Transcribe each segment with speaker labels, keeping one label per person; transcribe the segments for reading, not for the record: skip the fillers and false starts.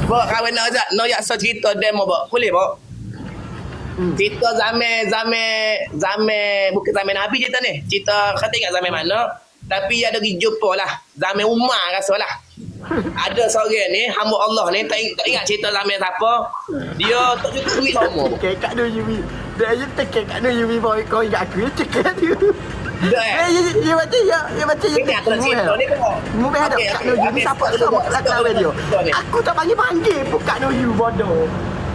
Speaker 1: Bok kawan nak yak so cerita demo bok. Boleh bok? Cerita zaman bukan zaman Nabi cerita ni. Cerita kata ingat zaman mana? Tapi ada pergi jumpa lah. Zaman Umar rasa lah. Ada seorang ni, hamba Allah ni, tak ingat cerita zaman siapa. Dia tak cukup duit sama.
Speaker 2: Okey, Kak Nur Yumi. Dia je tekek Kak Nur Yumi boy kau ingat aku cekek dia.
Speaker 1: Dah.
Speaker 2: Ya macam
Speaker 1: Ingat tak cerita ni bok?
Speaker 2: Mu ada Kak Nur Yumi siapa sama lawan dia. Aku tak panggil pun Kak Nur Yumi bodoh.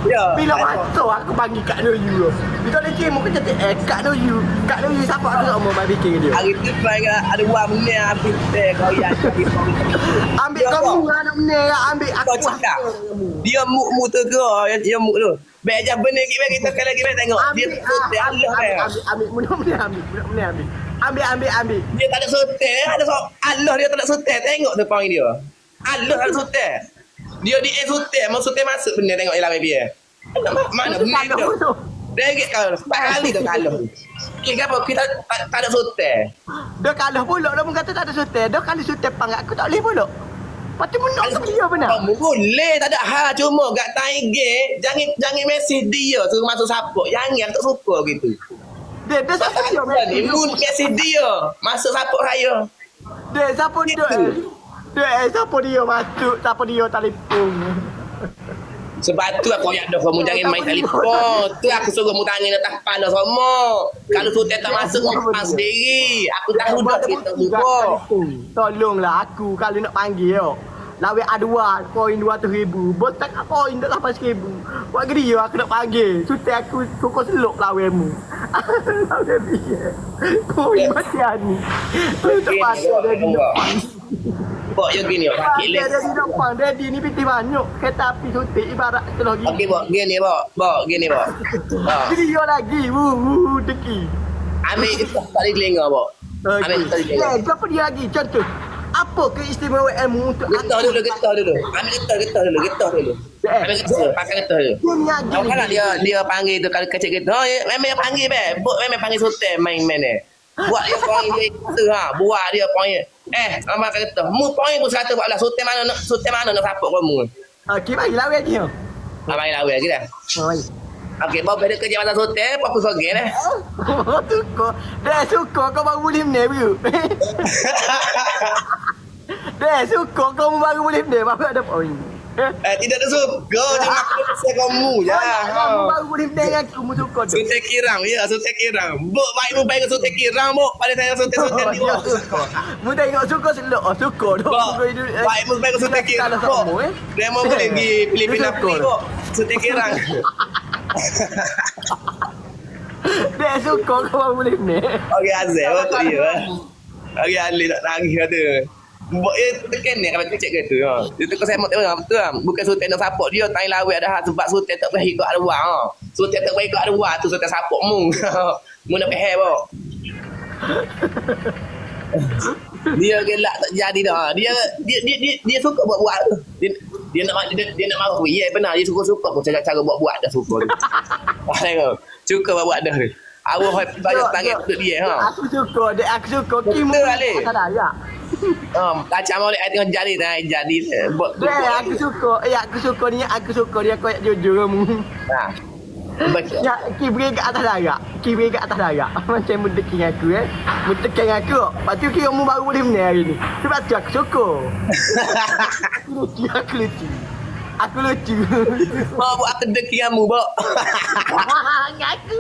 Speaker 1: Ya.
Speaker 2: Bila masuk aku panggil Kak Nur Yu. Bila lagi mu kata Kak Nur Yu. Kak Nur Yu siapa aku tak mau main bikin dia.
Speaker 1: Hari tu saya ada wang ni habis kau yang
Speaker 2: ambil kamu anak ni ambil aku.
Speaker 1: Kau cakap. Dia mu tu ke? Dia mu tu. Baik aja benar kita sekali lagi tengok. Dia
Speaker 2: ambil mudah-mudah ambil.
Speaker 1: Dia tak ada sotel, Allah dia tak ada sotel. Tengok tu pang dia. Allah tak ada sotel. Dia di sotel, sotel masuk benda tengok ialah dia. Mana benar tu? Dia ingat kau, 4 kali tu kalah. Okay, apa kita tak ada sotel.
Speaker 2: Dia kalah pula dah kata tak ada sotel. Dia kali sotel pang aku tak boleh pula. Pati menang tu dia benar.
Speaker 1: Kamu boleh, tak ada hal. Cuma kat Tiger, jangan mesej dia suruh masuk support. Jangan tak suka gitu.
Speaker 2: Dia siapa dia
Speaker 1: mesej? Mesej dia, masuk support saya.
Speaker 2: Dia siapa dia? Siapa dia masuk, siapa dia telefon.
Speaker 1: Sebab tu aku ayat dah kamu jangan main telefon. Tu aku suruh mu tanya atas kepala semua. Kalau sudah tak masuk, orang sendiri. Aku tahu dah kita lupa.
Speaker 2: Tolonglah aku kalau nak panggil. Lawan A2, koin 200,000. Bos tak koin dah 8,000. Buat gede aku nak panggil. Sutai aku suka selok lawanmu. Lawan dia. Koin macam ni. Tak pasal dia di depan.
Speaker 1: Bok yang gini bok.
Speaker 2: Dia di depan. Dia ni piti banyak. Kereta api sutik ibarat setelah gini.
Speaker 1: Okey bok, gini bok. Bok, gini bok.
Speaker 2: Dia lagi. Deki.
Speaker 1: Ambil kita tali telinga bok. Ambil tali telinga.
Speaker 2: Siapa dia lagi? Contoh. Apa keistimewaanmu untuk
Speaker 1: getah dulu. Ambil getah dulu. Ambil getah, pakai getah dulu. Kau kan dia panggil tu kalau kecil gitu. Oh, memang panggil be. Bok memang panggil sotel main ni. Buat dia panggil dia itu buat dia panggil. Nama kata, mu panggil pun 114 sotel mana nak support kamu.
Speaker 2: Okey, bagi lawan dia.
Speaker 1: Bagi lawan lagi dah. Okey, bawa balik kerja pasal sotel, apa aku sorgen
Speaker 2: Suka. Dia suka kau baru boleh ni bro. Dia suka kau baru boleh ni, baru ada poin.
Speaker 1: Tidak ada suka, jangan aku pasal kamu je.
Speaker 2: Kamu baru boleh ni dengan aku, mu suka tu.
Speaker 1: Sotel kirang, ya sotel kirang. Bok baik mu baik sotel kirang, bok. Pada saya sotel ni.
Speaker 2: Mu tengok suka selok, suka dah.
Speaker 1: Baik mu baik sotel kirang, bok. Dia mau boleh pergi Filipina pergi, bok. Sotel kirang.
Speaker 2: Dia suka kau baru boleh ni.
Speaker 1: Okey Azal, betul dia. Okey Ali nak nangis kata. Buat dia tekan ni kalau kecek kata. Dia tu saya tengok betul lah. Bukan Sultan nak support dia, tanya lawak dah sebab Sultan tak boleh ikut ada wang. Sultan tak boleh ikut ada wang tu Sultan support mu. Mu nak pahal bok. Dia gelak tak jadi dah. Dia suka buat tu. Dia nak marah. Ya benar dia suka pun cara buat dah suka. Tengok. Suka buat dah. Awak banyak tangan untuk dia
Speaker 2: Aku suka Kimu tak ada ya.
Speaker 1: Macam boleh tengok jadi
Speaker 2: aku suka dia kau jujur kamu.
Speaker 1: Betul.
Speaker 2: Ya, kibri kat atas darat. Macam mendeking aku Mendeking aku. Lepas tu kira mu baru boleh menang hari ni. Sebab tu aku suka. Aku lucu.
Speaker 1: Mau buat aku deki kamu, bok.
Speaker 2: Ngaku.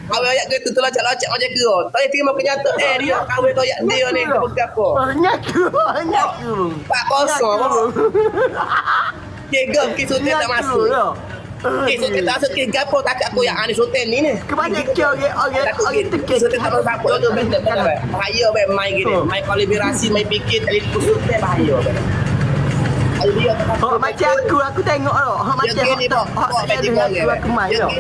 Speaker 1: Kalau ayat kereta tu lacak-lacak macam ke? Tadi terima kenyataan dia kahwin tu ayat dia ni ke apa?
Speaker 2: Ngaku.
Speaker 1: 4-0 apa? Kega kisah dia tak masuk. Kisah dia tak masuk kega apa tak aku yang ani soten ni.
Speaker 2: Kebanyakan orang
Speaker 1: tekis. Soten tak masuk tu betul. Bahaya main gini. Main kalibrasi, main fikir tadi soten bahaya.
Speaker 2: Macam aku tengok tau. Macam
Speaker 1: gini bok.
Speaker 2: Aku main tau.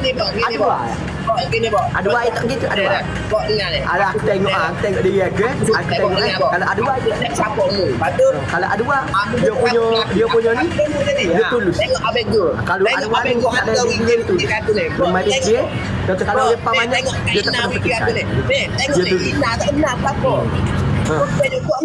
Speaker 1: Gini bok.
Speaker 2: Ada buat tak gitu ada.
Speaker 1: Bok ingat ni.
Speaker 2: Ada aku tengok dia ke. Aku tengok kalau ada buat
Speaker 1: support-mu. Patut
Speaker 2: kalau ada buat dia punya ni dia tulus.
Speaker 1: Tengok abego.
Speaker 2: Kalau ada buat abego harga weekend tu. Mari dia. Kalau lepas banyak
Speaker 1: dia tak fikir aku ni. Tengok ni. Tak kenal apa. Tengok ni.